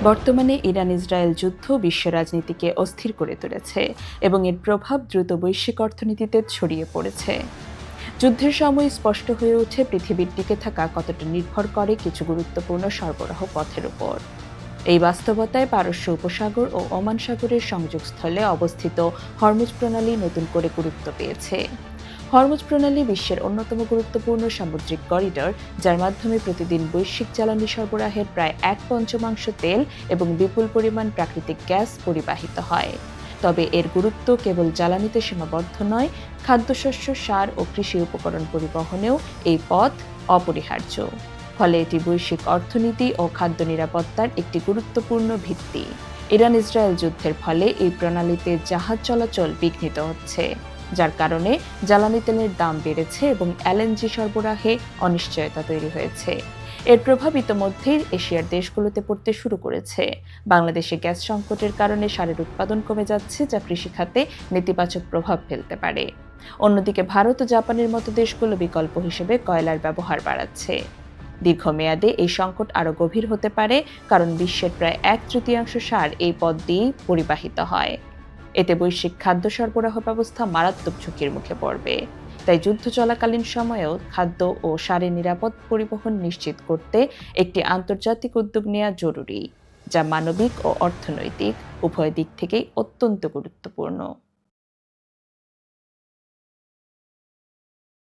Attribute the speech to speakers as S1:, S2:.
S1: বর্তমানে Iran Israel যুদ্ধ বিশ্ব রাজনীতিকে অস্থির করে তুলেছে এবং এর প্রভাব দ্রুত বৈশ্বিক অর্থনীতিতে ছড়িয়ে পড়েছে। যুদ্ধের সময় স্পষ্ট হয়ে ওঠে পৃথিবীর টিকে থাকা কতটা নির্ভর করে কিছু গুরুত্বপূর্ণ সরবরাহ পথের উপর। এই বাস্তবতায় পারস্য উপসাগর ও ওমান সাগরের সংযোগস্থলে অবস্থিত হরমুজ প্রণালী নতুন করে গুরুত্ব পেয়েছে। হরমুজ প্রণালী বিশ্বের অন্যতম গুরুত্বপূর্ণ সামুদ্রিক করিডর, যার মাধ্যমে প্রতিদিন বৈশ্বিক জ্বালানি সরবরাহের প্রায় 1/5 তেল এবং বিপুল পরিমাণ প্রাকৃতিক গ্যাস পরিবাহিত হয়। তবে এর গুরুত্ব কেবল জ্বালানিতে সীমাবদ্ধ নয়, খাদ্যশস্য, সার ও কৃষি উপকরণ পরিবহনেও এই পথ অপরিহার্য। ফলে এটি বৈশ্বিক অর্থনীতি ও খাদ্য নিরাপত্তার একটি গুরুত্বপূর্ণ ভিত্তি। ইরান ইসরায়েল যুদ্ধের ফলে এই প্রণালীতে জাহাজ চলাচল বিঘ্নিত হচ্ছে, যার কারণে জ্বালানি তেলের দাম বেড়েছে এবং এলএনজি সরবরাহে অনিশ্চয়তা তৈরি হয়েছে। এর প্রভাব ইতোমধ্যেই এশিয়ার দেশগুলোতে পড়তে শুরু করেছে। বাংলাদেশে গ্যাস সংকটের কারণে সারের উৎপাদন কমে যাচ্ছে, যা কৃষিখাতে নেতিবাচক প্রভাব ফেলতে পারে। অন্যদিকে ভারত ও জাপানের মতো দেশগুলো বিকল্প হিসেবে কয়লার ব্যবহার বাড়াচ্ছে। দীর্ঘমেয়াদে এই সংকট আরও গভীর হতে পারে, কারণ বিশ্বের প্রায় 1/3 সার এই পথ দিয়েই পরিবাহিত হয়। এতে বৈশ্বিক খাদ্য সরবরাহ ব্যবস্থা মারাত্মক ঝুঁকির মুখে পড়বে। তাই যুদ্ধ চলাকালীন সময়েও খাদ্য ও সারের নিরাপদ পরিবহন নিশ্চিত করতে একটি আন্তর্জাতিক উদ্যোগ নেওয়া জরুরি, যা মানবিক ও অর্থনৈতিক উভয় দিক থেকেই অত্যন্ত গুরুত্বপূর্ণ।